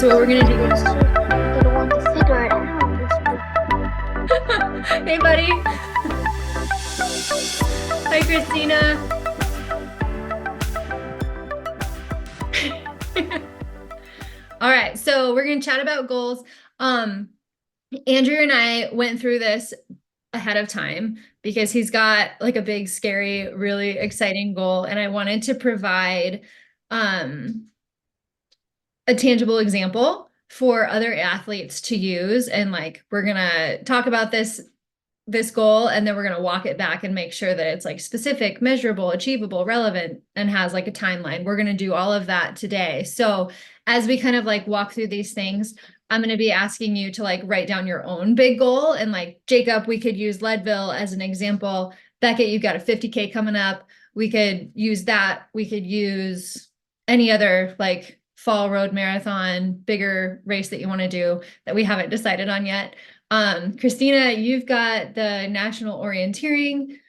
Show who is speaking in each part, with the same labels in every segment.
Speaker 1: So what we're gonna do is,
Speaker 2: Gonna want to figure it out.
Speaker 1: hey buddy. Hi Christina. All right, so we're gonna chat about goals. Andrew and I went through this ahead of time because he's got like a big, scary, really exciting goal, and I wanted to provide a tangible example for other athletes to use. And like we're gonna talk about this goal, and then we're going to walk it back and make sure that it's like specific, measurable, achievable, relevant, and has like a timeline. We're going to do all of that today. So as we kind of like walk through these things, I'm going to be asking you to like write down your own big goal. And like Jacob, we could use Leadville as an example. Beckett, you've got a 50K coming up. We could use that. We could use any other like fall road marathon, bigger race that you want to do that we haven't decided on yet. Christina, you've got the National Orienteering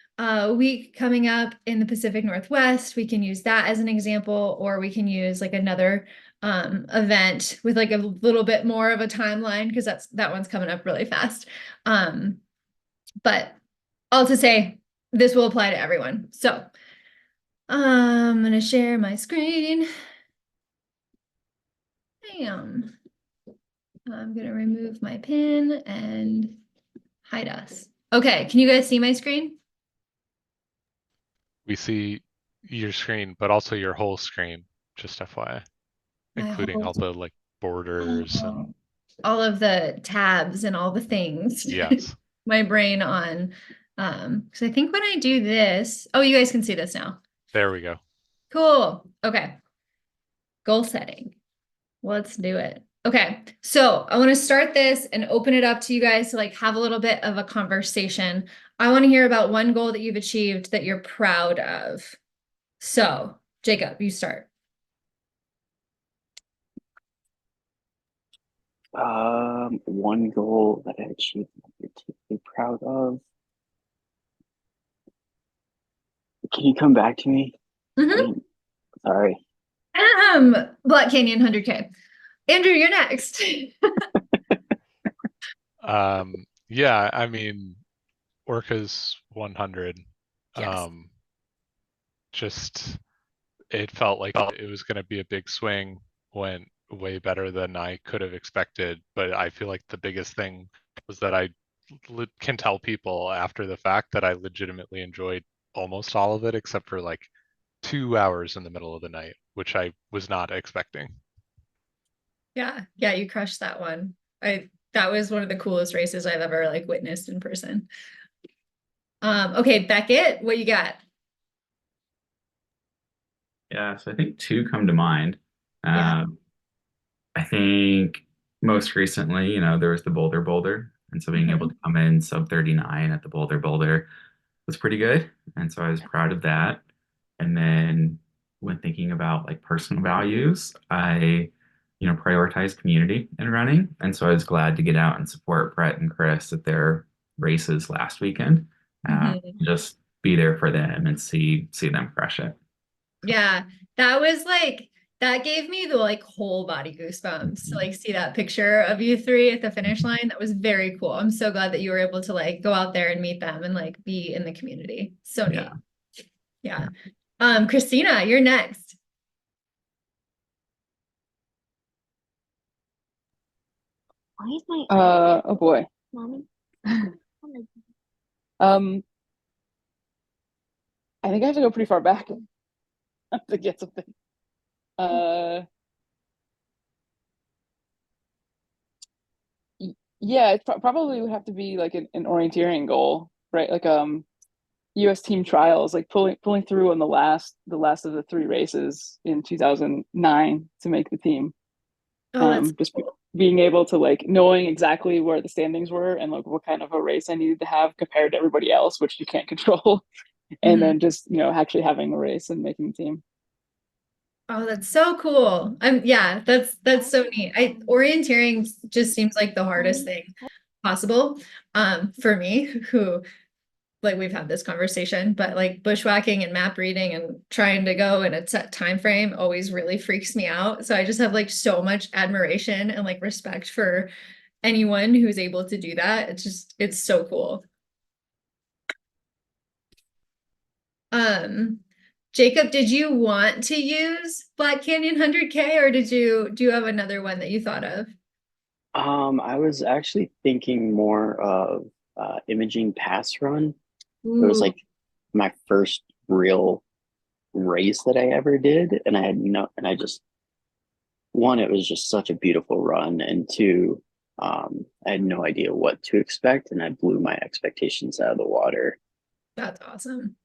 Speaker 1: week coming up in the Pacific Northwest. We can use that as an example, or we can use like another event with like a little bit more of a timeline, because that one's coming up really fast. But all to say, this will apply to everyone. So I'm going to share my screen. Bam. I'm going to remove my pin and hide us. Okay, can you guys see my screen?
Speaker 3: We see your screen, but also your whole screen, just FYI, including all the like borders and
Speaker 1: all of the tabs and all the things.
Speaker 3: yes.
Speaker 1: My brain on. Because I think when I do this, oh, you guys can see this now.
Speaker 3: There we go.
Speaker 1: Cool. Okay. Goal setting. Let's do it. Okay, so I want to start this and open it up to you guys to like have a little bit of a conversation. I want to hear about one goal that you've achieved that you're proud of. So, Jacob, you start.
Speaker 4: One goal that I achieved that I'm particularly proud of. Can you come back to me? Sorry.
Speaker 1: Black Canyon 100K. Andrew, you're next.
Speaker 3: Yeah, I mean, Orca's 100.
Speaker 1: Yes.
Speaker 3: Just it felt like it was going to be a big swing, went way better than I could have expected. But I feel like the biggest thing was that I can tell people after the fact that I legitimately enjoyed almost all of it, except for like 2 hours in the middle of the night, which I was not expecting.
Speaker 1: Yeah, you crushed that one. That was one of the coolest races I've ever like witnessed in person. Okay, Beckett, what you got?
Speaker 5: Yeah, so I think two come to mind.
Speaker 1: Yeah.
Speaker 5: I think most recently, there was the Boulder, and so being able to come in sub 39 at the Boulder was pretty good, and so I was proud of that. And then when thinking about like personal values, I prioritize community in running, and so I was glad to get out and support Brett and Chris at their races last weekend. Just be there for them and see them crush it.
Speaker 1: Yeah, that was like, that gave me the like whole body goosebumps to like see that picture of you three at the finish line. That was very cool. I'm so glad that you were able to like go out there and meet them and like be in the community. So neat. Yeah. Christina, you're next.
Speaker 2: Why is my
Speaker 6: oh boy.
Speaker 2: mommy?
Speaker 6: I think I have to go pretty far back to get something. Yeah, it probably would have to be like an orienteering goal, right? Like US team trials, like pulling through on the last of the three races in 2009 to make the team. Just being able to like knowing exactly where the standings were and like what kind of a race I needed to have compared to everybody else, which you can't control. And then just actually having a race and making the team.
Speaker 1: Oh, that's so cool. Yeah, that's so neat. Orienteering just seems like the hardest thing possible for me, who like we've had this conversation, but like bushwhacking and map reading and trying to go in a set time frame always really freaks me out. So I just have like so much admiration and like respect for anyone who's able to do that. It's so cool. Jacob, did you want to use Black Canyon 100K, or do you have another one that you thought of?
Speaker 4: I was actually thinking more of Imaging Pass Run. It was
Speaker 1: Ooh,
Speaker 4: like my first real race that I ever did, and I just one, it was just such a beautiful run, and two, I had no idea what to expect, and I blew my expectations out of the water.
Speaker 1: that's awesome.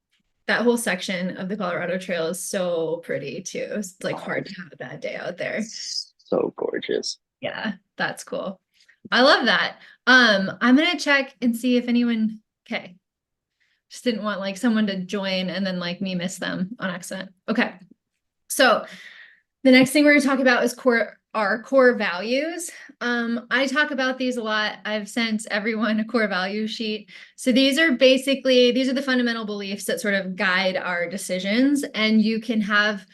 Speaker 1: That whole section of the Colorado Trail is so pretty too. It's like hard to have a bad day out there.
Speaker 4: So gorgeous.
Speaker 1: Yeah, that's cool. I love that. I'm gonna check and see if anyone, okay. Just didn't want like someone to join and then like me miss them on accident. Okay. So the next thing we're gonna talk about is our core values. I talk about these a lot. I've sent everyone a core value sheet. So these are the fundamental beliefs that sort of guide our decisions, and you can have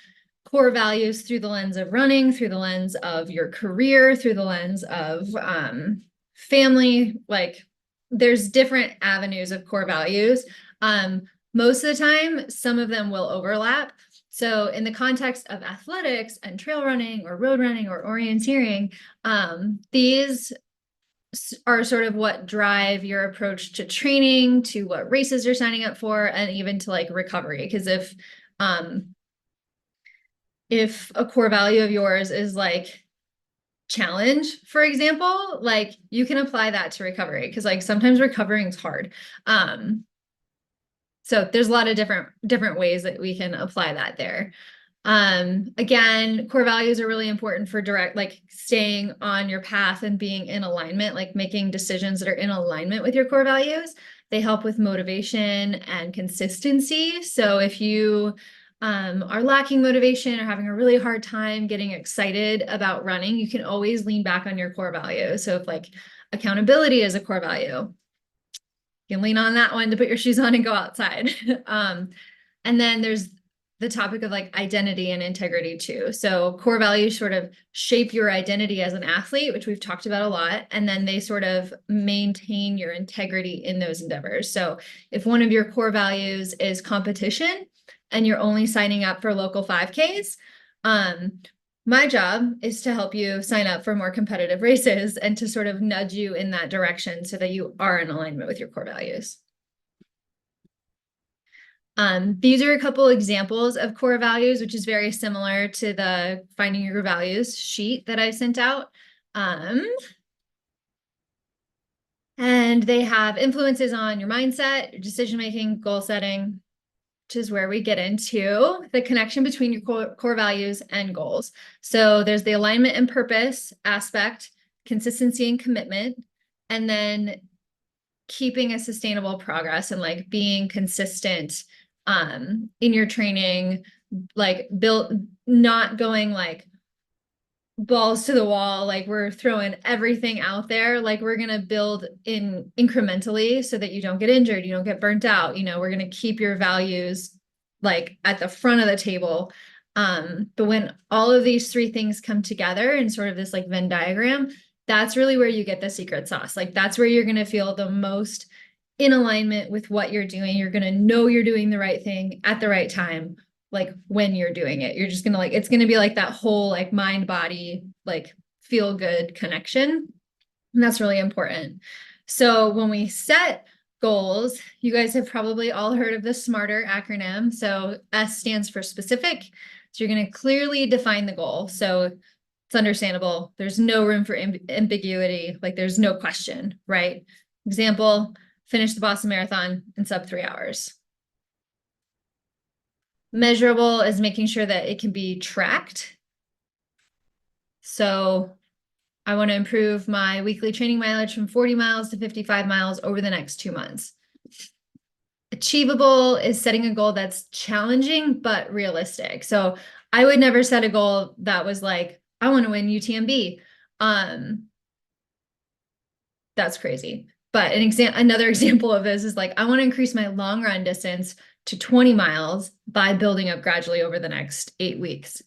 Speaker 1: core values through the lens of running, through the lens of your career, through the lens of family. Like there's different avenues of core values. Most of the time, some of them will overlap. So in the context of athletics and trail running or road running or orienteering, these are sort of what drive your approach to training, to what races you're signing up for, and even to like recovery. Because if a core value of yours is like challenge, for example, like you can apply that to recovery, because like sometimes recovering is hard. So there's a lot of different ways that we can apply that there. Again, core values are really important for like staying on your path and being in alignment, like making decisions that are in alignment with your core values. They help with motivation and consistency. So if you are lacking motivation or having a really hard time getting excited about running, you can always lean back on your core value. So if like accountability is a core value, you can lean on that one to put your shoes on and go outside. And then there's the topic of like identity and integrity too. So core values sort of shape your identity as an athlete, which we've talked about a lot. And then they sort of maintain your integrity in those endeavors. So if one of your core values is competition and you're only signing up for local 5Ks, my job is to help you sign up for more competitive races and to sort of nudge you in that direction so that you are in alignment with your core values. These are a couple examples of core values, which is very similar to the Finding Your Values sheet that I sent out. And they have influences on your mindset, decision-making, goal setting, which is where we get into the connection between your core values and goals. So there's the alignment and purpose aspect, consistency and commitment, and then keeping a sustainable progress and like being consistent in your training, like not going like balls to the wall, like we're throwing everything out there, like we're going to build in incrementally so that you don't get injured, you don't get burnt out, we're going to keep your values like at the front of the table. But when all of these three things come together in sort of this like Venn diagram, that's really where you get the secret sauce. Like that's where you're going to feel the most in alignment with what you're doing. You're going to know you're doing the right thing at the right time. Like when you're doing it, you're just gonna like, it's gonna be like that whole like mind body, like feel good connection. And that's really important. So when we set goals, you guys have probably all heard of the SMARTER acronym. So S stands for specific. So you're gonna clearly define the goal. So it's understandable. There's no room for ambiguity. Like there's no question, right? Example, finish the Boston Marathon in sub 3 hours. Measurable is making sure that it can be tracked. So I want to improve my weekly training mileage from 40 miles to 55 miles over the next 2 months. Achievable is setting a goal that's challenging but realistic. So I would never set a goal that was like, I want to win UTMB. That's crazy. But another example of this is like, I want to increase my long run distance to 20 miles by building up gradually over the next 8 weeks.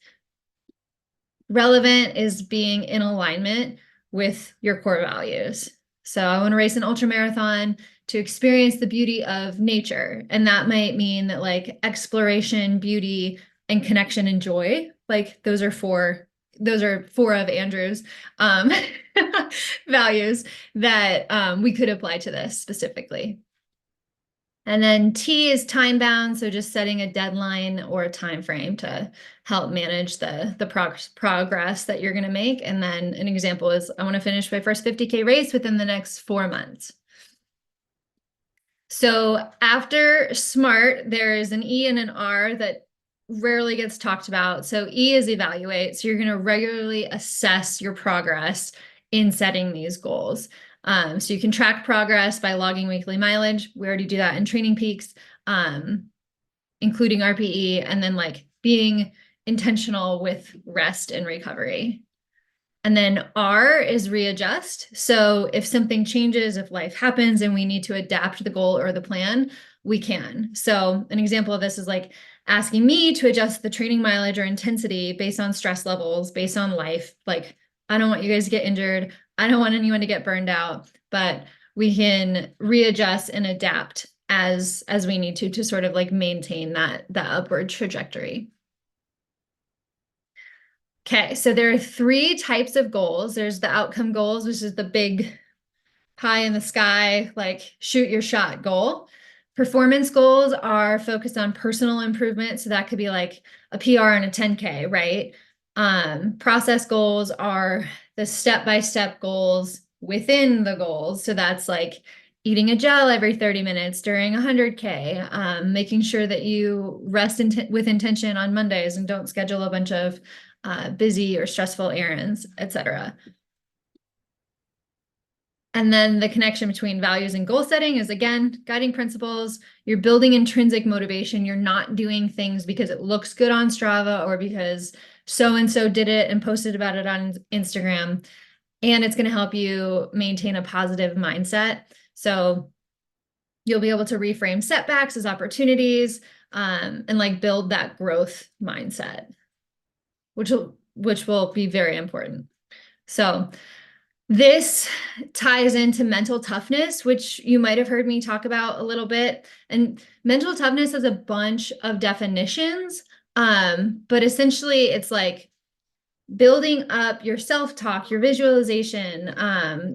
Speaker 1: Relevant is being in alignment with your core values. So I want to race an ultra marathon to experience the beauty of nature. And that might mean that like exploration, beauty, and connection and joy, like those are four of Andrew's values that we could apply to this specifically. And then T is time bound, so just setting a deadline or a time frame to help manage the progress that you're going to make. And then an example is I want to finish my first 50K race within the next 4 months. So after SMART, there is an E and an R that rarely gets talked about. So E is evaluate. So you're going to regularly assess your progress in setting these goals. So you can track progress by logging weekly mileage. We already do that in Training Peaks, including RPE, and then like being intentional with rest and recovery. And then R is readjust. So if something changes, if life happens and we need to adapt the goal or the plan, we can. So an example of this is like asking me to adjust the training mileage or intensity based on stress levels, based on life. Like, I don't want you guys to get injured. I don't want anyone to get burned out, but we can readjust and adapt as we need to sort of like maintain that upward trajectory. Okay, so there are 3 types of goals. There's the outcome goals, which is the big pie in the sky, like shoot your shot goal. Performance goals are focused on personal improvement. So that could be like a PR and a 10K, right? Process goals are the step-by-step goals within the goals. So that's like eating a gel every 30 minutes during 100K, making sure that you rest with intention on Mondays and don't schedule a bunch of busy or stressful errands, etc. And then the connection between values and goal setting is, again, guiding principles. You're building intrinsic motivation. You're not doing things because it looks good on Strava or because so-and-so did it and posted about it on Instagram. And it's going to help you maintain a positive mindset. So you'll be able to reframe setbacks as opportunities, and like build that growth mindset, which will be very important. So this ties into mental toughness, which you might have heard me talk about a little bit. And mental toughness has a bunch of definitions, but essentially it's like building up your self-talk, your visualization,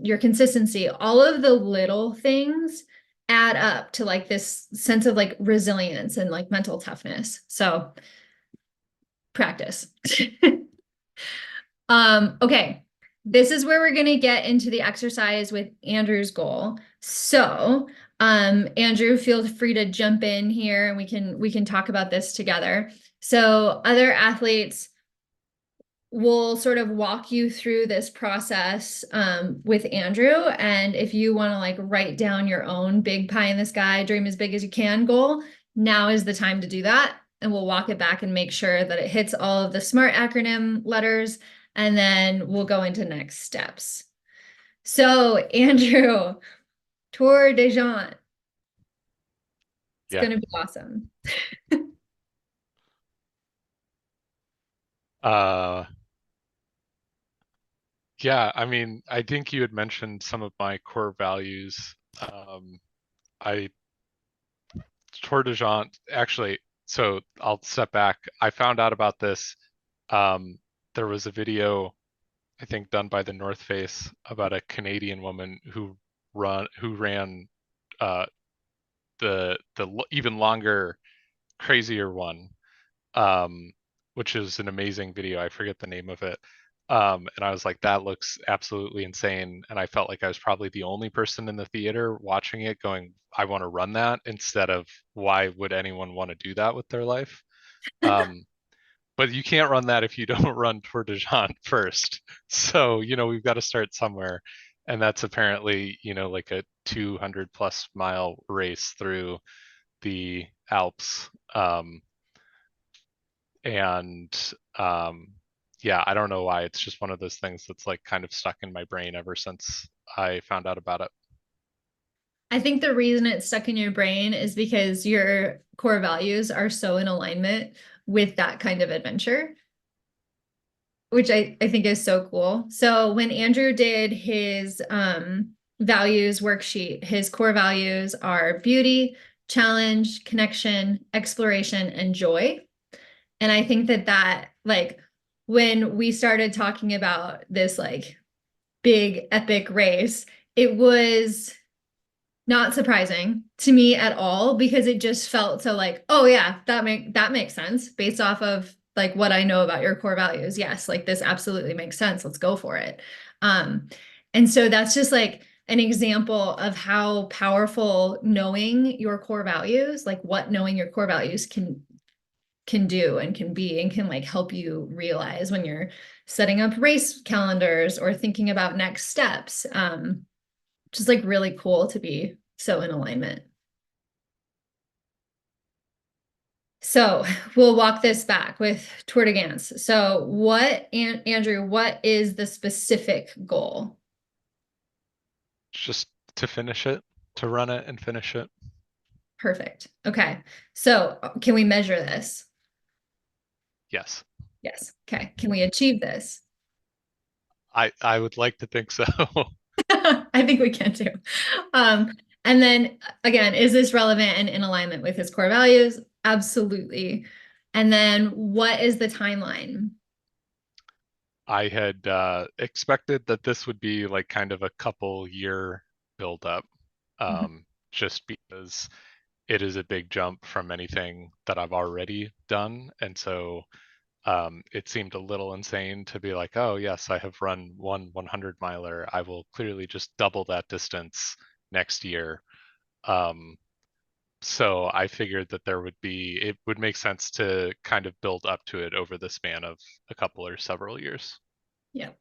Speaker 1: your consistency, all of the little things add up to like this sense of like resilience and like mental toughness. So practice. Okay. This is where we're going to get into the exercise with Andrew's goal. So, Andrew, feel free to jump in here and we can talk about this together. So other athletes will sort of walk you through this process with Andrew. And if you want to like write down your own big pie in the sky, dream as big as you can goal, now is the time to do that. And we'll walk it back and make sure that it hits all of the SMART acronym letters. And then we'll go into next steps. So, Andrew, Tour de Jean. It's
Speaker 3: Yeah.
Speaker 1: going to be awesome.
Speaker 3: Yeah, I mean, I think you had mentioned some of my core values. Tour de Jean, actually, so I'll step back. I found out about this. There was a video, I think, done by the North Face about a Canadian woman who ran the even longer, crazier one, which is an amazing video. I forget the name of it. And I was like, that looks absolutely insane. And I felt like I was probably the only person in the theater watching it going, I want to run that, instead of why would anyone want to do that with their life? But you can't run that if you don't run Tour de Jean first. So, we've got to start somewhere. And that's apparently, like a 200 plus mile race through the Alps. Yeah, I don't know why. It's just one of those things that's like kind of stuck in my brain ever since I found out about it.
Speaker 1: I think the reason it's stuck in your brain is because your core values are so in alignment with that kind of adventure, which I think is so cool. So when Andrew did his values worksheet, his core values are beauty, challenge, connection, exploration, and joy. And I think that like when we started talking about this like big epic race, it was not surprising to me at all because it just felt so like, oh yeah, that makes sense based off of like what I know about your core values. Yes, like this absolutely makes sense. Let's go for it. And so that's just like an example of how powerful knowing your core values, like what knowing your core values can do and can be and can like help you realize when you're setting up race calendars or thinking about next steps. Just like really cool to be so in alignment. So we'll walk this back with Tour de Gans. So what, Andrew, what is the specific goal?
Speaker 3: Just to finish it, to run it and finish it.
Speaker 1: Perfect. Okay. So can we measure this?
Speaker 3: Yes.
Speaker 1: Yes. Okay. Can we achieve this?
Speaker 3: I would like to think so.
Speaker 1: I think we can too. And then again, is this relevant and in alignment with his core values? Absolutely. And then what is the timeline?
Speaker 3: I had expected that this would be like kind of a couple year buildup, just because it is a big jump from anything that I've already done. And so it seemed a little insane to be like, oh yes, I have run one 100 miler. I will clearly just double that distance next year. So I figured that it would make sense to kind of build up to it over the span of a couple or several years.
Speaker 1: Yep.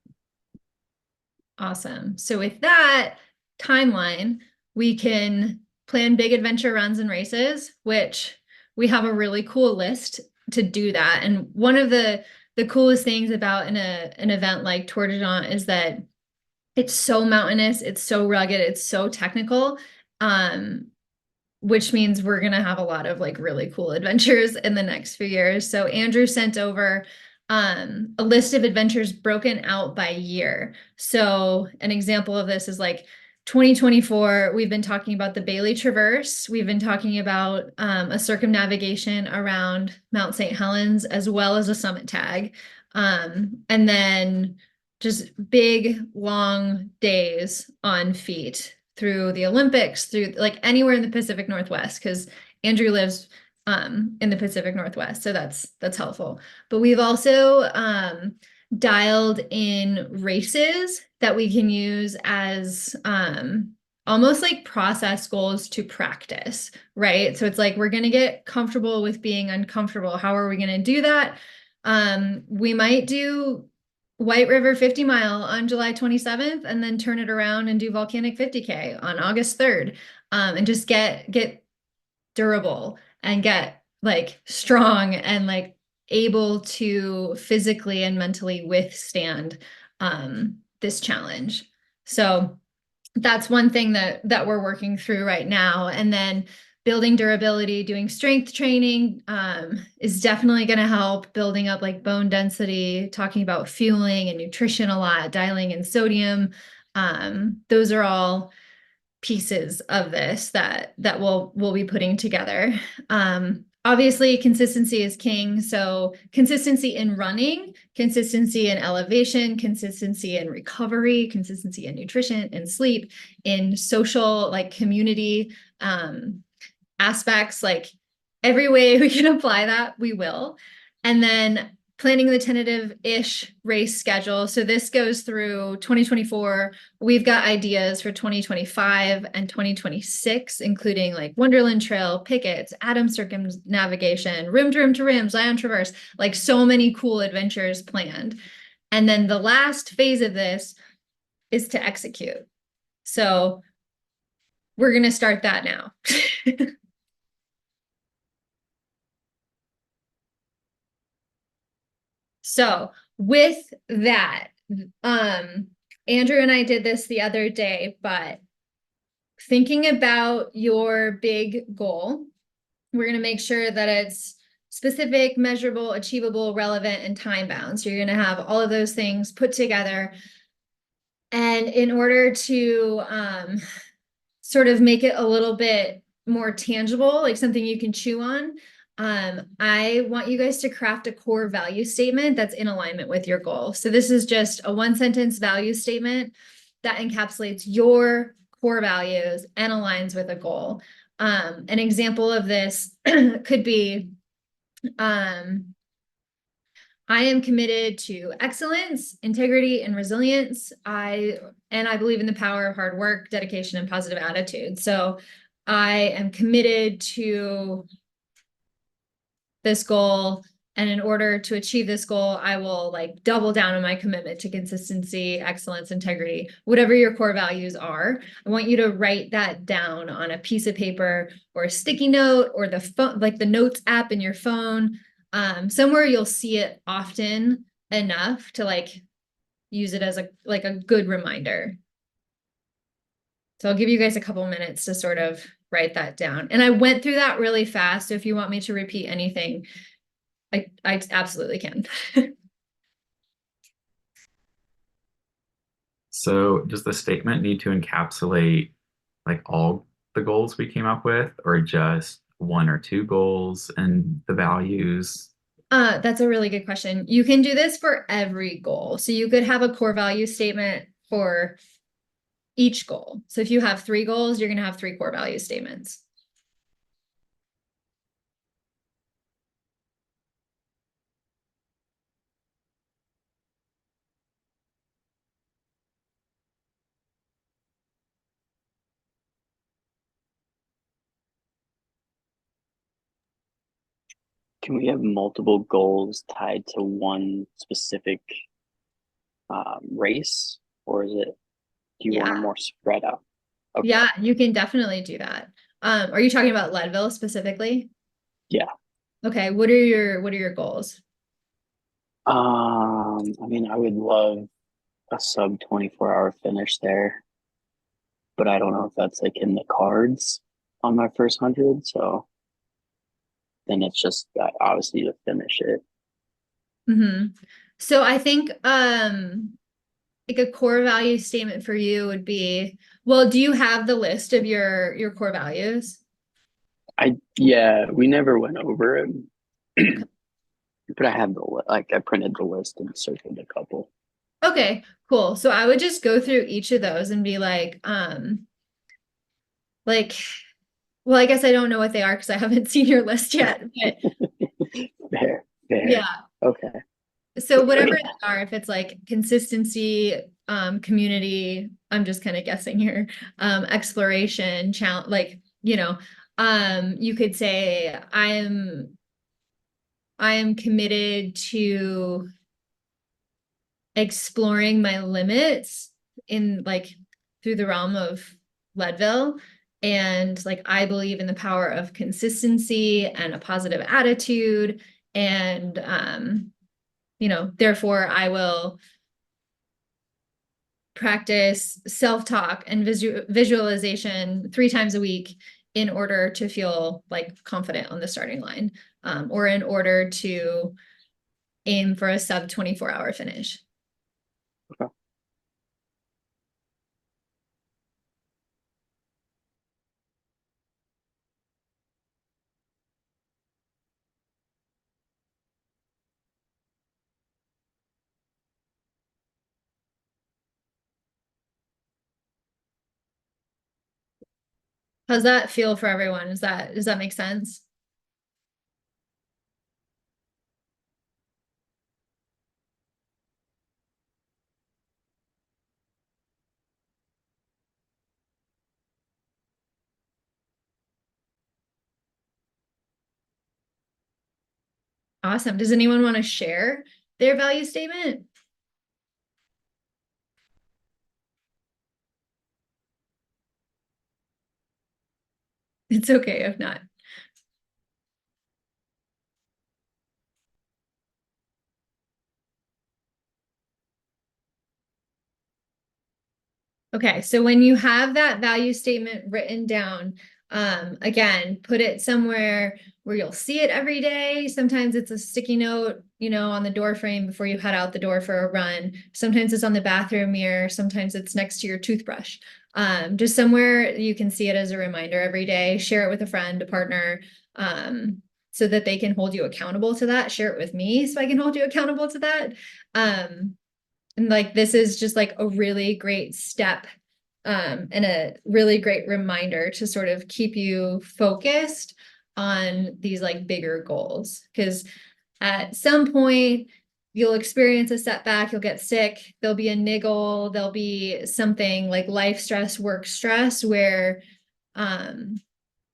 Speaker 1: Awesome. So with that timeline, we can plan big adventure runs and races, which we have a really cool list to do that. And one of the coolest things about an event like Tour de Jean is that it's so mountainous, it's so rugged, it's so technical. Which means we're going to have a lot of like really cool adventures in the next few years. So Andrew sent over a list of adventures broken out by year. So an example of this is like 2024, we've been talking about the Bailey Traverse. We've been talking about a circumnavigation around Mount St. Helens, as well as a summit tag. And then just big, long days on feet through the Olympics, through like anywhere in the Pacific Northwest, because Andrew lives in the Pacific Northwest, so that's helpful. But we've also dialed in races that we can use as almost like process goals to practice, right? So it's like we're going to get comfortable with being uncomfortable. How are we going to do that? We might do White River 50 mile on July 27th and then turn it around and do Volcanic 50K on August 3rd, and just get durable and get like strong and like able to physically and mentally withstand this challenge. So that's one thing that we're working through right now. And then building durability, doing strength training is definitely going to help building up like bone density, talking about fueling and nutrition a lot, dialing in sodium. Those are all pieces of this that we'll be putting together. Obviously, consistency is king. So consistency in running, consistency in elevation, consistency in recovery, consistency in nutrition and sleep, in social like community aspects, like every way we can apply that, we will. And then planning the tentative-ish race schedule. So this goes through 2024. We've got ideas for 2025 and 2026, including like Wonderland Trail, Pickets, Adams Circumnavigation, Rim to Rim to Rim, Zion Traverse, like so many cool adventures planned. And then the last phase of this is to execute. So we're going to start that now. So with that, Andrew and I did this the other day, but thinking about your big goal, we're going to make sure that it's specific, measurable, achievable, relevant, and time bound. So you're going to have all of those things put together. And in order to sort of make it a little bit more tangible, like something you can chew on, I want you guys to craft a core value statement that's in alignment with your goal. So this is just a one sentence value statement that encapsulates your core values and aligns with a goal. An example of this could be, I am committed to excellence, integrity, and resilience. I believe in the power of hard work, dedication, and positive attitude. So I am committed to this goal. And in order to achieve this goal, I will like double down on my commitment to consistency, excellence, integrity, whatever your core values are. I want you to write that down on a piece of paper or a sticky note or the phone, like the notes app in your phone. Somewhere you'll see it often enough to like use it as a good reminder. So I'll give you guys a couple minutes to sort of write that down. And I went through that really fast. So if you want me to repeat anything, I absolutely can.
Speaker 5: So does the statement need to encapsulate like all the goals we came up with, or just one or two goals and the values?
Speaker 1: That's a really good question. You can do this for every goal. So you could have a core value statement for each goal. So if you have 3 goals, you're going to have 3 core value statements.
Speaker 4: Can we have multiple goals tied to one specific race, or is it? Do you want
Speaker 1: Yeah.
Speaker 4: them more spread out? Okay.
Speaker 1: Yeah, you can definitely do that. Are you talking about Leadville specifically?
Speaker 4: Yeah.
Speaker 1: Okay, what are your goals?
Speaker 4: I mean, I would love a sub 24-hour finish there, but I don't know if that's like in the cards on my first 100. So then it's just obviously to finish it.
Speaker 1: Mm-hmm. So I think like a core value statement for you would be, well, do you have the list of your core values?
Speaker 4: Yeah, we never went over it, but I have I printed the list and circled a couple.
Speaker 1: Okay, cool. So I would just go through each of those and be like, well, I guess I don't know what they are because I haven't seen your list yet, but
Speaker 4: There.
Speaker 1: yeah.
Speaker 4: Okay.
Speaker 1: So whatever they are, if it's like consistency, community, I'm just kind of guessing here, exploration, challenge, like, you could say I am committed to exploring my limits in like through the realm of Leadville. And like I believe in the power of consistency and a positive attitude. And therefore I will practice self-talk and visualization 3 times a week in order to feel like confident on the starting line, or in order to aim for a sub 24-hour finish.
Speaker 4: Okay.
Speaker 1: How's that feel for everyone? Does that make sense? Awesome. Does anyone want to share their value statement? It's okay if not. Okay, so when you have that value statement written down, again, put it somewhere where you'll see it every day. Sometimes it's a sticky note, on the door frame before you head out the door for a run. Sometimes it's on the bathroom mirror. Sometimes it's next to your toothbrush. Just somewhere you can see it as a reminder every day. Share it with a friend, a partner, so that they can hold you accountable to that. Share it with me so I can hold you accountable to that. And like, this is just like a really great step, and a really great reminder to sort of keep you focused on these like bigger goals. Because at some point you'll experience a setback, you'll get sick, there'll be a niggle, there'll be something like life stress, work stress, where,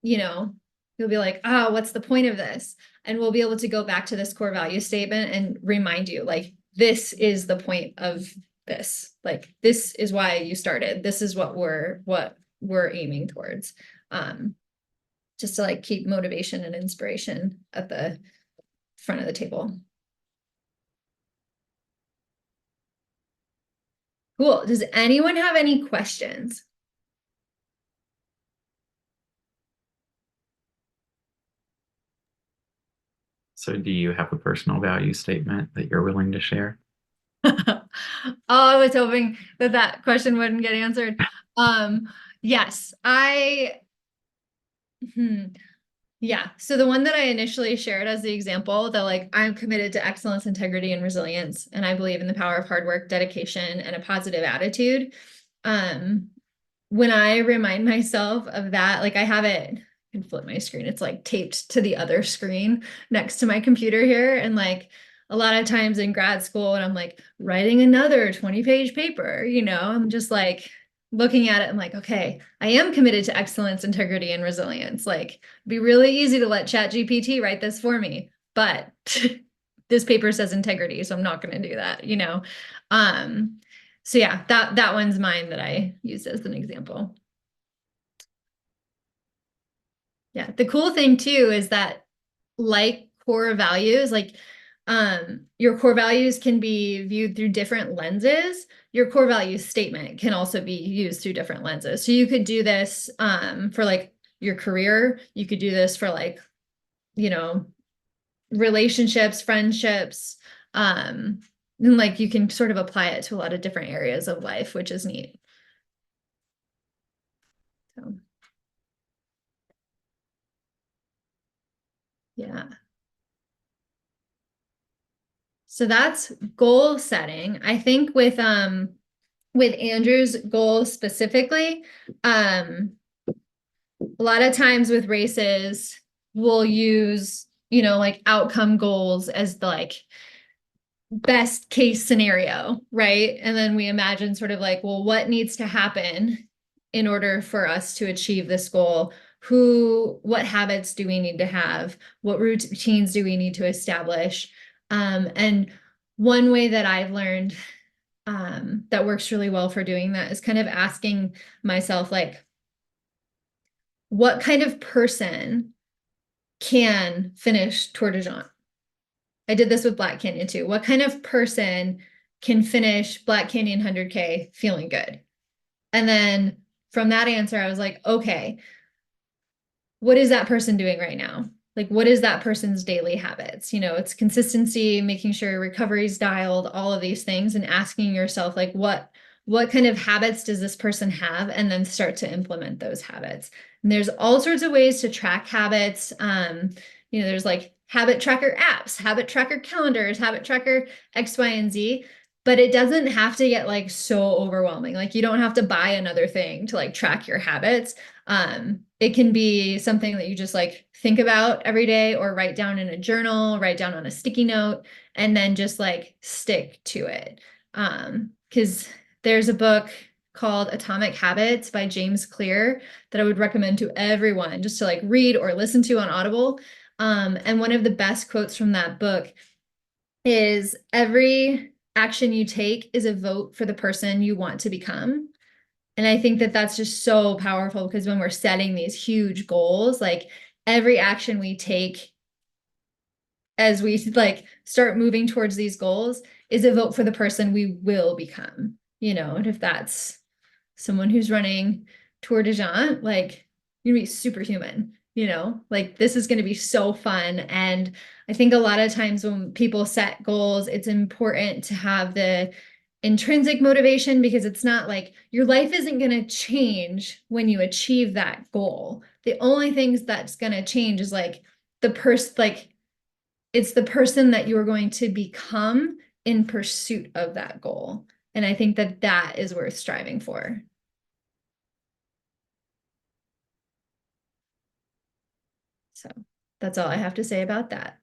Speaker 1: you'll be like, what's the point of this? And we'll be able to go back to this core value statement and remind you, like, this is the point of this. Like, this is why you started. This is what we're aiming towards. Just to like keep motivation and inspiration at the front of the table. Cool. Does anyone have any questions?
Speaker 5: So do you have a personal value statement that you're willing to share?
Speaker 1: Oh, I was hoping that question wouldn't get answered. Yes, yeah. So the one that I initially shared as the example, that like, I'm committed to excellence, integrity, and resilience, and I believe in the power of hard work, dedication, and a positive attitude. When I remind myself of that, like, I have it, I can flip my screen. It's like taped to the other screen next to my computer here. And like, a lot of times in grad school, and I'm like writing another 20-page paper, I'm just like looking at it. I'm like, okay, I am committed to excellence, integrity, and resilience. Like, it'd be really easy to let ChatGPT write this for me, but this paper says integrity, so I'm not going to do that, So yeah, that one's mine that I used as an example. Yeah, the cool thing too is that, like core values, like, your core values can be viewed through different lenses. Your core values statement can also be used through different lenses. So you could do this for like your career. You could do this for like, relationships, friendships. And like, you can sort of apply it to a lot of different areas of life, which is neat. So, yeah. So that's goal setting. I think with Andrew's goal specifically, a lot of times with races, we'll use, like outcome goals as the like best case scenario, right? And then we imagine sort of like, well, what needs to happen in order for us to achieve this goal? What habits do we need to have? What routines do we need to establish? And one way that I've learned that works really well for doing that is kind of asking myself, like, what kind of person can finish Tour de Jean? I did this with Black Canyon too. What kind of person can finish Black Canyon 100K feeling good? And then from that answer, I was like, okay, what is that person doing right now? Like, what is that person's daily habits? It's consistency, making sure recovery's dialed, all of these things, and asking yourself, like, what kind of habits does this person have? And then start to implement those habits. And there's all sorts of ways to track habits. There's like habit tracker apps, habit tracker calendars, habit tracker X, Y, and Z. But it doesn't have to get like so overwhelming. Like, you don't have to buy another thing to like track your habits. It can be something that you just like think about every day, or write down in a journal, write down on a sticky note, and then just like stick to it. Because there's a book called Atomic Habits by James Clear that I would recommend to everyone just to like read or listen to on Audible. And one of the best quotes from that book is, every action you take is a vote for the person you want to become. And I think that that's just so powerful, because when we're setting these huge goals, like, every action we take as we like start moving towards these goals is a vote for the person we will become, and if that's someone who's running Tour de Gent, like you're gonna be superhuman, you know, like this is gonna be so fun. And I think a lot of times when people set goals, it's important to have the intrinsic motivation, because it's not like your life isn't going to change when you achieve that goal. The only things that's going to change is like it's the person that you're going to become in pursuit of that goal. And I think that that is worth striving for. So that's all I have to say about that.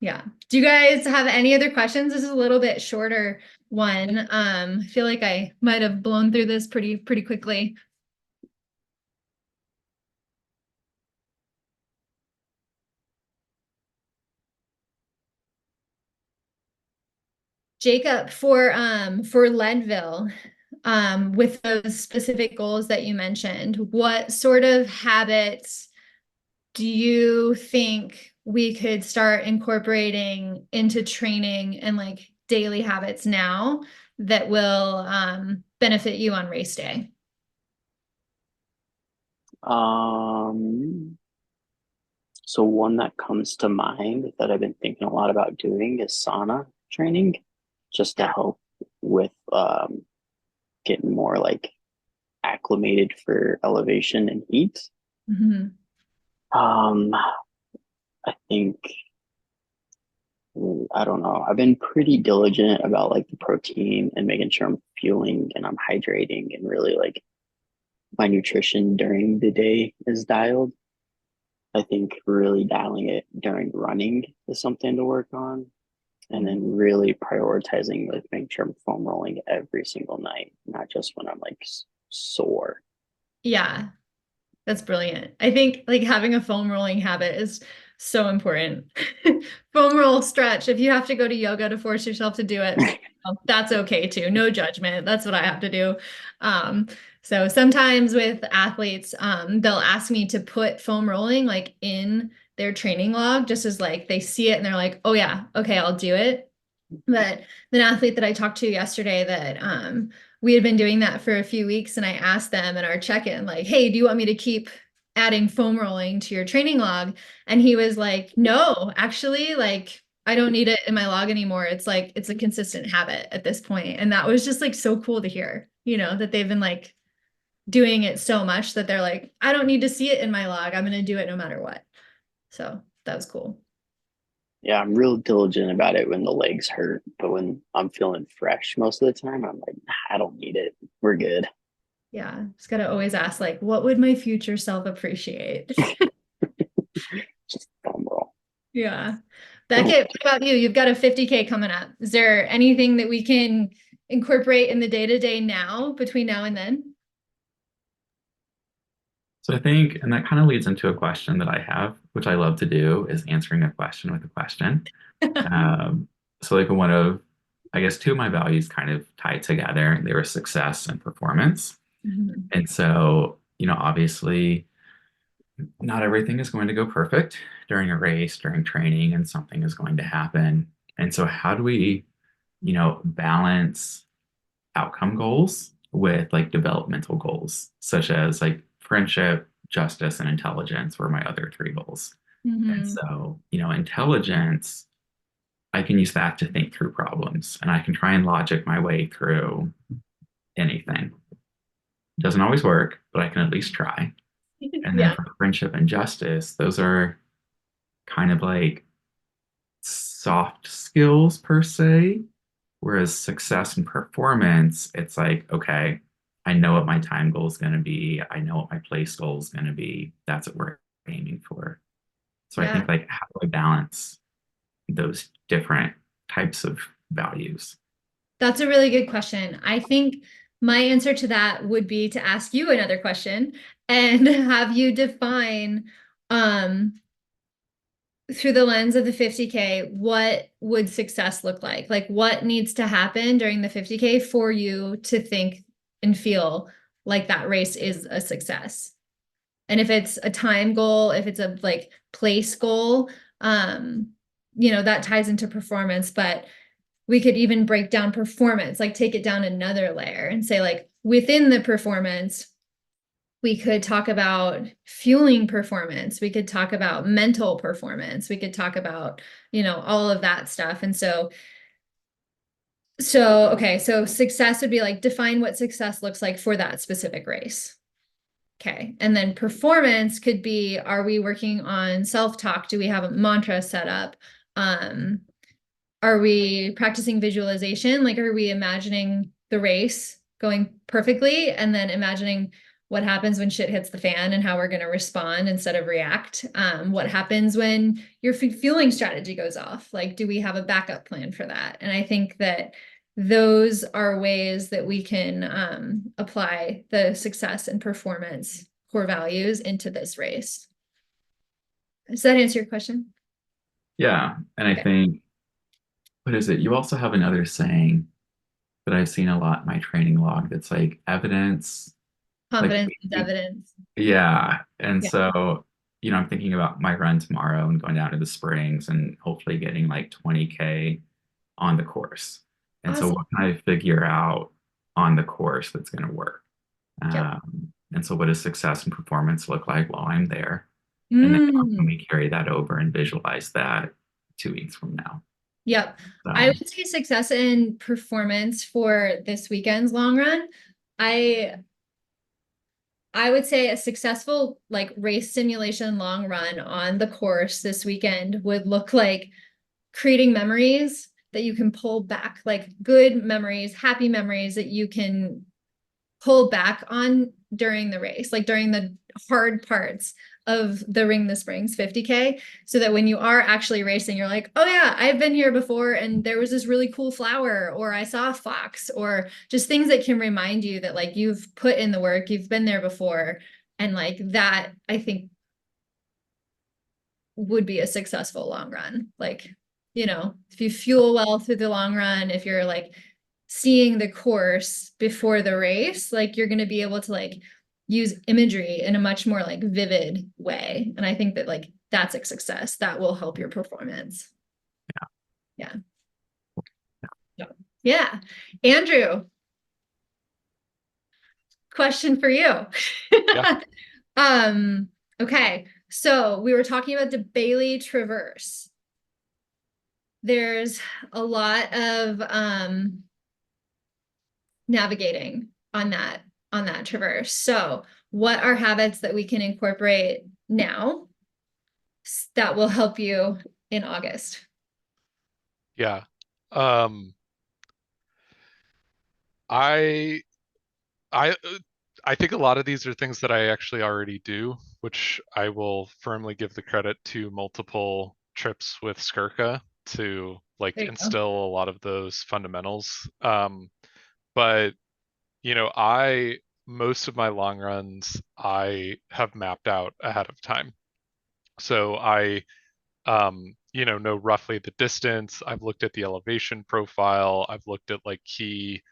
Speaker 1: Yeah. Do you guys have any other questions? This is a little bit shorter one. I feel like I might have blown through this pretty quickly. Jacob, for Leadville, with those specific goals that you mentioned, what sort of habits do you think we could start incorporating into training and like daily habits now that will benefit you on race day?
Speaker 4: So one that comes to mind that I've been thinking a lot about doing is sauna training, just to help with getting more like acclimated for elevation and heat.
Speaker 1: Mm-hmm.
Speaker 4: I think, I don't know. I've been pretty diligent about like the protein and making sure I'm fueling and I'm hydrating, and really like my nutrition during the day is dialed. I think really dialing it during running is something to work on. And then really prioritizing like making sure I'm foam rolling every single night, not just when I'm like sore.
Speaker 1: Yeah, that's brilliant. I think like having a foam rolling habit is so important. Foam roll, stretch. If you have to go to yoga to force yourself to do it, that's okay too. No judgment. That's what I have to do. So sometimes with athletes, they'll ask me to put foam rolling like in their training log, just as like they see it and they're like, oh yeah, okay, I'll do it. But an athlete that I talked to yesterday that we had been doing that for a few weeks, and I asked them in our check-in, like, hey, do you want me to keep adding foam rolling to your training log? And he was like, no, actually, like, I don't need it in my log anymore. It's like, it's a consistent habit at this point. And that was just like so cool to hear, you know, that they've been like doing it so much that they're like, I don't need to see it in my log. I'm going to do it no matter what. So that was cool.
Speaker 4: Yeah, I'm real diligent about it when the legs hurt, but when I'm feeling fresh most of the time, I'm like, I don't need it. We're good.
Speaker 1: Yeah, just gotta always ask, like, what would my future self appreciate?
Speaker 4: Just foam roll.
Speaker 1: Yeah. Beckett, what about you? You've got a 50K coming up. Is there anything that we can incorporate in the day-to-day now, between now and then?
Speaker 5: So I think, and that kind of leads into a question that I have, which I love to do, is answering a question with a question. So like one of, I guess, two of my values kind of tied together. They were success and performance.
Speaker 1: Mhm.
Speaker 5: And so, you know, obviously not everything is going to go perfect during a race, during training, and something is going to happen. And so how do we, you know, balance outcome goals with like developmental goals, such as like friendship, justice, and intelligence were my other three goals. And
Speaker 1: Mhm.
Speaker 5: so, you know, intelligence, I can use that to think through problems, and I can try and logic my way through anything. Doesn't always work, but I can at least try. And then
Speaker 1: Yeah.
Speaker 5: for friendship and justice, those are kind of like soft skills per se. Whereas success and performance, it's like, okay, I know what my time goal is going to be. I know what my place goal is going to be. That's what we're aiming for. So I
Speaker 1: Yeah.
Speaker 5: think like, how do I balance those different types of values?
Speaker 1: That's a really good question. I think my answer to that would be to ask you another question and have you define through the lens of the 50K, what would success look like? Like what needs to happen during the 50K for you to think and feel like that race is a success? And if it's a time goal, if it's a like place goal, you know, that ties into performance, but we could even break down performance, like take it down another layer and say like within the performance, we could talk about fueling performance. We could talk about mental performance. We could talk about, all of that stuff. And okay, so success would be like define what success looks like for that specific race. Okay. And then performance could be, are we working on self-talk? Do we have a mantra set up? Are we practicing visualization? Like, are we imagining the race going perfectly and then imagining what happens when shit hits the fan and how we're going to respond instead of react? What happens when your fueling strategy goes off? Like, do we have a backup plan for that? And I think that those are ways that we can apply the success and performance core values into this race. Does that answer your question?
Speaker 5: Yeah. And I
Speaker 1: Okay.
Speaker 5: think, what is it? You also have another saying that I've seen a lot in my training log that's like evidence.
Speaker 1: Confidence is
Speaker 5: Like,
Speaker 1: evidence.
Speaker 5: yeah. And
Speaker 1: Yeah.
Speaker 5: so, I'm thinking about my run tomorrow and going down to the Springs and hopefully getting like 20K on the course. And so
Speaker 1: Awesome.
Speaker 5: what can I figure out on the course that's going to work?
Speaker 1: Yep.
Speaker 5: And so what does success and performance look like while I'm there? And then how can
Speaker 1: Mm.
Speaker 5: we carry that over and visualize that 2 weeks from now?
Speaker 1: Yep. I
Speaker 5: So,
Speaker 1: would say success and performance for this weekend's long run. I would say a successful like race simulation long run on the course this weekend would look like creating memories that you can pull back, like good memories, happy memories that you can pull back on during the race, like during the hard parts of the Ring the Springs 50K, so that when you are actually racing, you're like, oh yeah, I've been here before and there was this really cool flower, or I saw a fox, or just things that can remind you that like you've put in the work, you've been there before. And like that, I think would be a successful long run. Like, if you fuel well through the long run, if you're like seeing the course before the race, like you're going to be able to like use imagery in a much more like vivid way. And I think that like that's a success that will help your performance. Yeah. Yeah. Andrew, question for you.
Speaker 3: Yeah.
Speaker 1: Okay. So we were talking about the Bailey Traverse. There's a lot of navigating on that traverse. So what are habits that we can incorporate now that will help you in August?
Speaker 3: Yeah. Um, I I I think a lot of these are things that I actually already do, which I will firmly give the credit to multiple trips with Skirka to like
Speaker 1: There you go.
Speaker 3: instill a lot of those fundamentals. But I most of my long runs I have mapped out ahead of time. So I know roughly the distance. I've looked at the elevation profile. I've looked at like key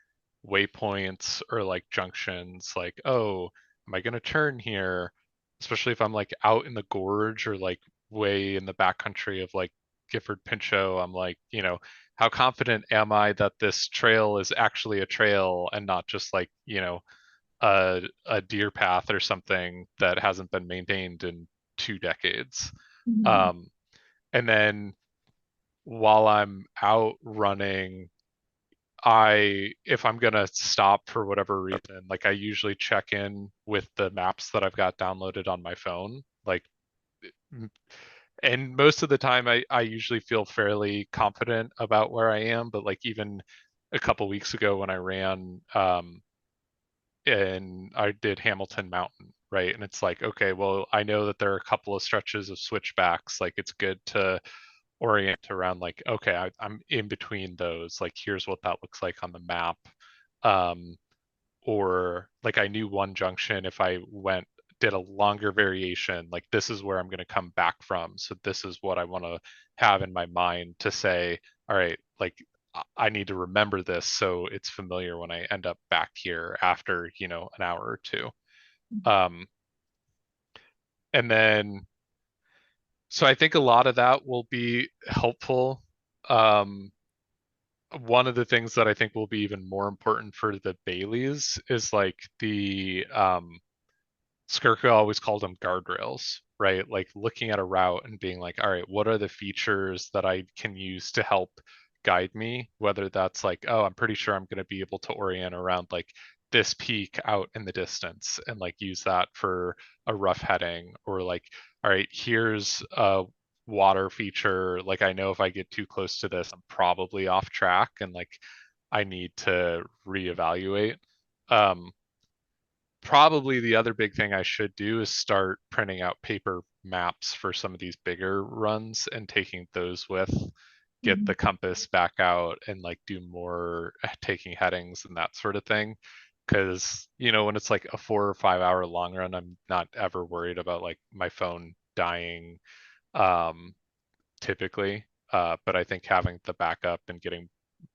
Speaker 3: waypoints or like junctions, like, oh, am I gonna turn here? Especially if I'm like out in the gorge or like way in the backcountry of like Gifford Pinchot, I'm like, how confident am I that this trail is actually a trail and not just like, a deer path or something that hasn't been maintained in 2 decades.
Speaker 1: Mhm.
Speaker 3: And then while I'm out running, if I'm gonna stop for whatever reason, like I usually check in with the maps that I've got downloaded on my phone. Like, and most of the time I usually feel fairly confident about where I am, but like even a couple weeks ago when I ran, and I did Hamilton Mountain, right? And it's like, okay, well, I know that there are a couple of stretches of switchbacks. Like it's good to orient around like, okay, I'm in between those. Like here's what that looks like on the map. Um, or like I knew one junction, if I did a longer variation, like this is where I'm going to come back from. So this is what I want to have in my mind to say, all right, like I need to remember this so it's familiar when I end up back here after, an hour or two. Um, and then, so I think a lot of that will be helpful. one of the things that I think will be even more important for the Baileys is like the Skirka always called them guardrails, right? Like looking at a route and being like, all right, what are the features that I can use to help guide me? Whether that's like, oh, I'm pretty sure I'm going to be able to orient around like this peak out in the distance and like use that for a rough heading, or like, all right, here's a water feature. Like I know if I get too close to this, I'm probably off track and like I need to reevaluate. Probably the other big thing I should do is start printing out paper maps for some of these bigger runs and taking those with, get the compass back out and like do more taking headings and that sort of thing. Cause when it's like a 4 or 5 hour long run, I'm not ever worried about like my phone dying, typically. But I think having the backup and getting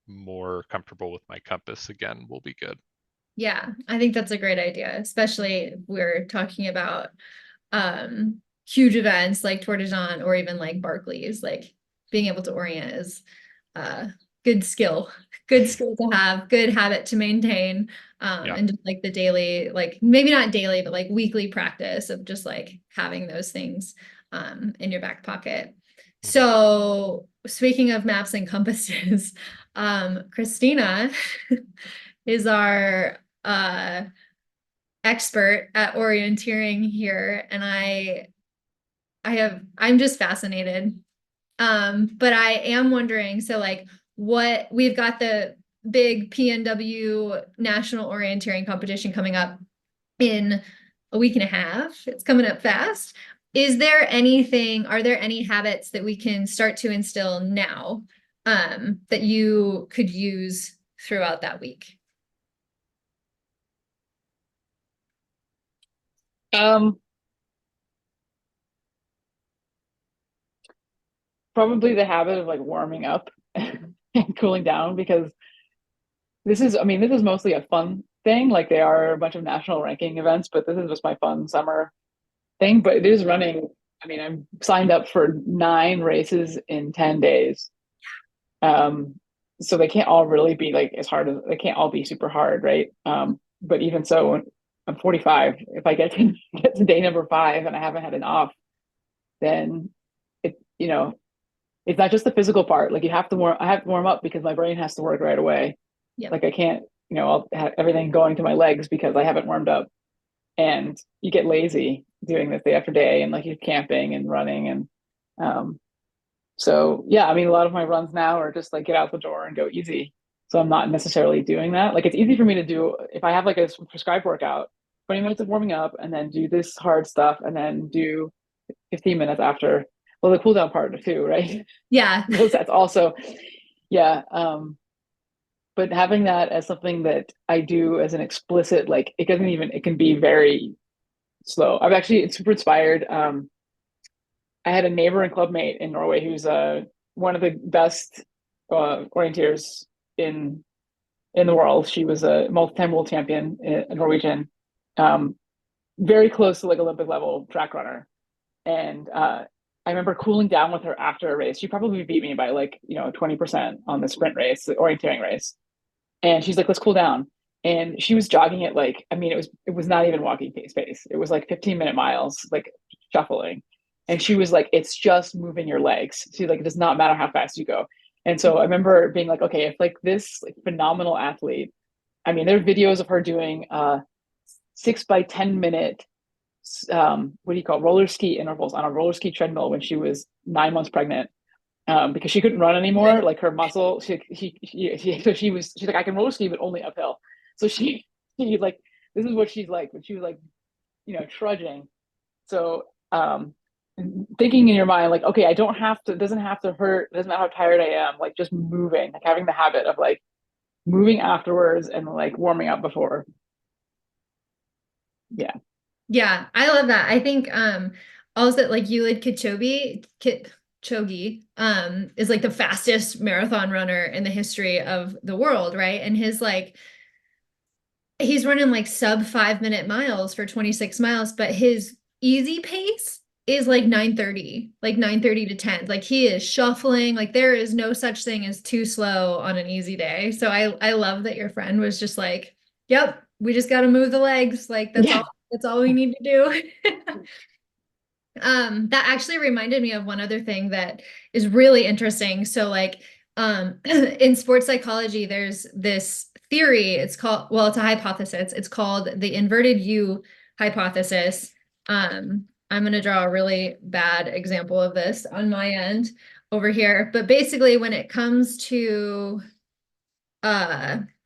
Speaker 3: more comfortable with my compass again will be good.
Speaker 1: Yeah, I think that's a great idea, especially if we're talking about huge events like Tour de Jean or even like Barclays. Like being able to orient is good skill to have, good habit to maintain.
Speaker 3: Yeah.
Speaker 1: And just like the daily, like maybe not daily, but like weekly practice of just like having those things in your back pocket. So speaking of maps and compasses, Christina is our expert at orienteering here, and I'm just fascinated. But I am wondering, so like what we've got the big PNW National Orienteering Competition coming up in a week and a half. It's coming up fast. Are there any habits that we can start to instill now that you could use throughout that week?
Speaker 6: Probably the habit of like warming up and cooling down, because this is mostly a fun thing. Like they are a bunch of national ranking events, but this is just my fun summer thing. But it is running. I'm signed up for 9 races in 10 days. So they can't all really be like as hard as, they can't all be super hard, right? But even so, I'm 45. If I get to day number 5 and I haven't had an off, then it's not just the physical part. Like I have to warm up because my brain has to work right away.
Speaker 1: Yep.
Speaker 6: Like I can't, I'll have everything going to my legs because I haven't warmed up. And you get lazy doing this day after day, and like you're camping and running. And so yeah, a lot of my runs now are just like get out the door and go easy. So I'm not necessarily doing that. Like it's easy for me to do if I have like a prescribed workout, 20 minutes of warming up and then do this hard stuff and then do 15 minutes after. Well, the cool down part too, right?
Speaker 1: Yeah.
Speaker 6: Because that's also, yeah. But having that as something that I do as an explicit, like it can be very slow. It's super inspired. I had a neighbor and clubmate in Norway who's one of the best orienteers in the world. She was a multi-time world champion, a Norwegian, very close to like Olympic level track runner. And I remember cooling down with her after a race. She probably beat me by like 20% on the sprint race, the orienteering race. And she's like, let's cool down. And she was jogging at like, it was not even walking pace. It was like 15-minute miles, like shuffling. And she was like, it's just moving your legs. She's like, it does not matter how fast you go. And so I remember being like, okay, if like this like phenomenal athlete, there are videos of her doing 6 by 10 minute, what do you call it? Roller ski intervals on a roller ski treadmill when she was 9 months pregnant. Because she couldn't run anymore, like her muscle. She's like, I can roller ski, but only uphill. So she like, this is what she's like when she was like, trudging. So thinking in your mind, like, okay, it doesn't have to hurt. It doesn't matter how tired I am. Like just moving, like having the habit of like moving afterwards and like warming up before. Yeah.
Speaker 1: Yeah, I love that. I think also like Eliud Kipchoge is like the fastest marathon runner in the history of the world, right? And he's running like sub 5-minute miles for 26 miles, but his easy pace is like 9:30, like 9:30 to 10. Like he is shuffling, like there is no such thing as too slow on an easy day. So I love that your friend was just like, yep, we just got to move the legs. Like
Speaker 6: Yeah.
Speaker 1: that's all we need to do. That actually reminded me of one other thing that is really interesting. So like in sports psychology, there's this theory, it's called, well, it's a hypothesis. It's called the inverted U hypothesis. I'm going to draw a really bad example of this on my end over here. But basically when it comes to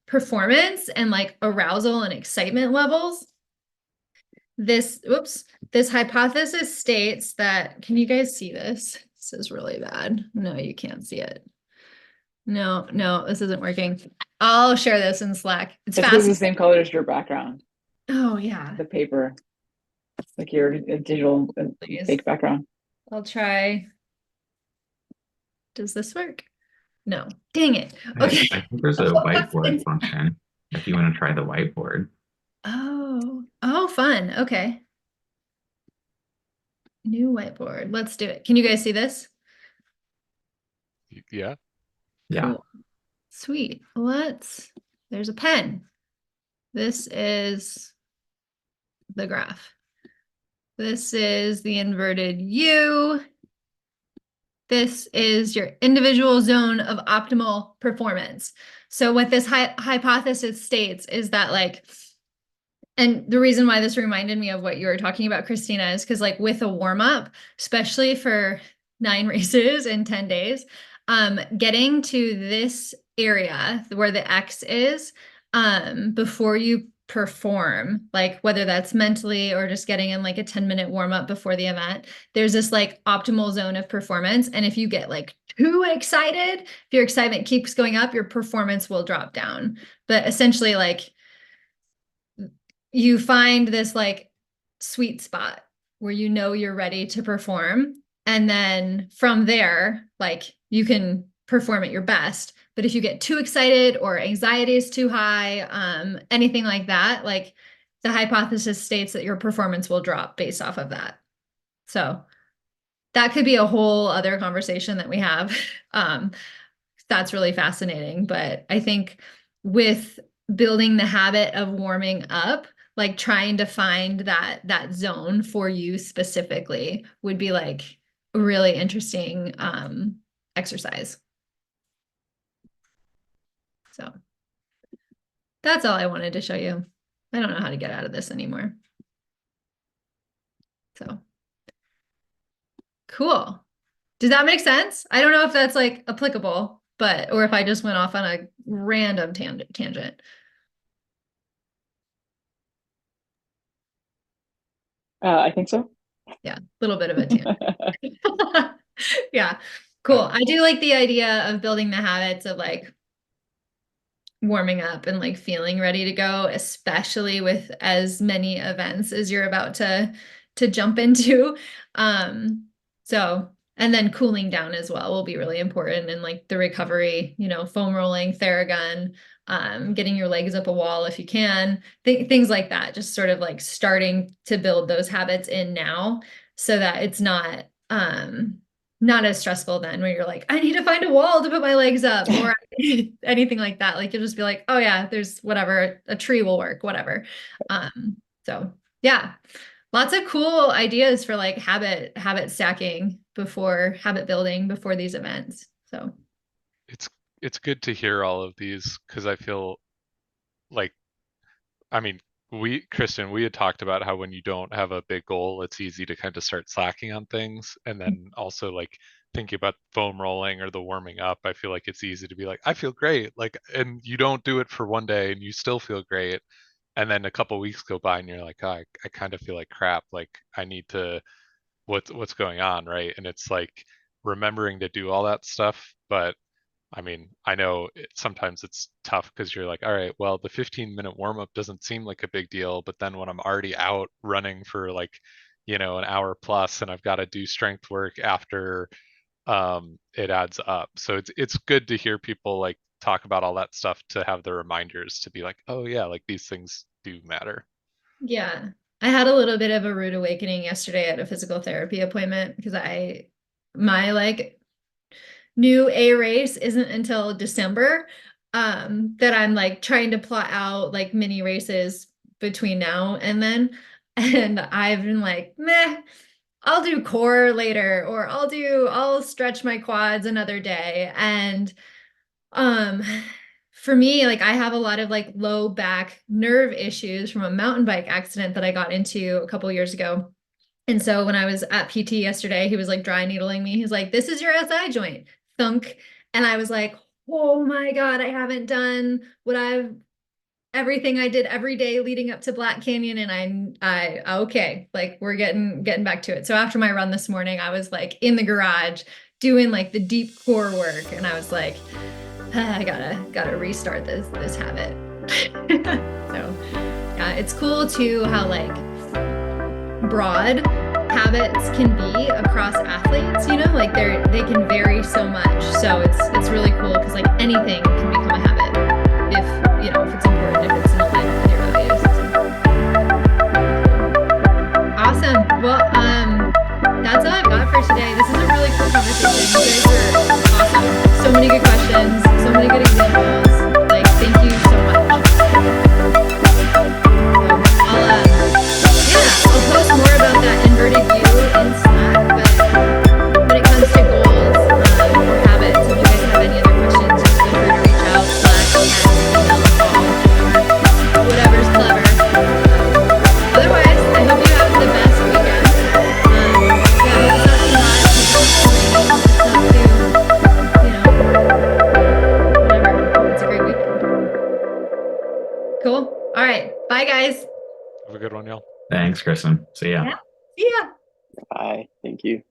Speaker 1: performance and like arousal and excitement levels, this hypothesis states that, can you guys see this? This is really bad. No, you can't see it. No, this isn't working. I'll share this in Slack. It's
Speaker 6: This
Speaker 1: fast.
Speaker 6: is the same color as your background,
Speaker 1: Oh yeah.
Speaker 6: the paper. It's like your digital
Speaker 1: Please.
Speaker 6: fake background.
Speaker 1: I'll try. Does this work? No. Dang it.
Speaker 5: I
Speaker 1: Okay.
Speaker 5: think there's a whiteboard function if you want to try the whiteboard.
Speaker 1: Oh, fun. Okay. New whiteboard. Let's do it. Can you guys see this?
Speaker 3: Yeah.
Speaker 5: Yeah.
Speaker 1: Cool. Sweet. There's a pen. This is the graph. This is the inverted U. This is your individual zone of optimal performance. So what this hypothesis states is that like, and the reason why this reminded me of what you were talking about, Christina, is because like with a warm up, especially for 9 races in 10 days, getting to this area where the X is, before you perform, like whether that's mentally or just getting in like a 10-minute warm up before the event, there's this like optimal zone of performance. And if you get like too excited, if your excitement keeps going up, your performance will drop down. But essentially, like, you find this like sweet spot where you know you're ready to perform. And then from there, like you can perform at your best. But if you get too excited or anxiety is too high, anything like that, like the hypothesis states that your performance will drop based off of that. So that could be a whole other conversation that we have. That's really fascinating. But I think with building the habit of warming up, like trying to find that zone for you specifically would be like a really interesting exercise. So that's all I wanted to show you. I don't know how to get out of this anymore. So cool. Does that make sense? I don't know if that's like applicable, but or if I just went off on a random tangent.
Speaker 6: I think so.
Speaker 1: Yeah, a little bit of a tangent. Yeah, cool. I do like the idea of building the habits of like warming up and like feeling ready to go, especially with as many events as you're about to jump into. So, and then cooling down as well will be really important, and like the recovery, foam rolling, Theragun, getting your legs up a wall if you can, things like that, just sort of like starting to build those habits in now so that it's not as stressful then when you're like, I need to find a wall to put my legs up or anything like that. Like you'll just be like, oh yeah, there's whatever, a tree will work, whatever. So yeah, lots of cool ideas for like habit stacking habit building before these events. So
Speaker 3: It's good to hear all of these because I feel like, I mean, Kristen, we had talked about how when you don't have a big goal, it's easy to kind of start slacking on things. And then also like thinking about foam rolling or the warming up, I feel like it's easy to be like, I feel great. Like, and you don't do it for one day and you still feel great. And then a couple weeks go by and you're like, oh, I kind of feel like crap. Like I need to, what's going on, right? And it's like remembering to do all that stuff. But I mean, I know sometimes it's tough because you're like, all right, well, the 15-minute warm up doesn't seem like a big deal, but then when I'm already out running for like, an hour plus and I've got to do strength work after, it adds up. So it's good to hear people like talk about all that stuff to have the reminders to be like, oh yeah, like these things do matter.
Speaker 1: yeah, I had a little bit of a rude awakening yesterday at a physical therapy appointment because my like new A race isn't until December. That I'm like trying to plot out like mini races between now and then. And I've been like, meh, I'll do core later, or I'll stretch my quads another day. And um for me, like I have a lot of like low back nerve issues from a mountain bike accident that I got into a couple years ago. And so when I was at PT yesterday, he was like dry needling me. He's like, "This is your SI joint." Thunk. And I was like, "Oh my God, I haven't done everything I did every day leading up to Black Canyon." And I okay, like we're getting back to it. So after my run this morning, I was like in the garage doing like the deep core work, and I was like, I gotta restart this habit. So yeah, it's cool too how like broad habits can be across athletes, you know, like they can vary so much. So it's really cool because like anything can become a habit if, you know, if it's important, if it's in alignment with your values. Awesome. Well, that's all I've got for today. This is a really cool conversation. You guys are awesome. So many good questions, so many good examples. Like, thank you so much. I'll post more about that inverted view in Slack, but when it comes to goals or habits, if you guys have any other questions, just feel free to reach out, Slack, email, call, whatever's clever. Otherwise, I hope you have the best weekend. Yeah, it's not too hot, it's not too, you know, whatever. It's a great weekend. Cool. All right. Bye, guys.
Speaker 3: Have a good one, y'all.
Speaker 5: Thanks, Kristen. See ya.
Speaker 1: Yeah. See ya.
Speaker 4: Bye. Thank you.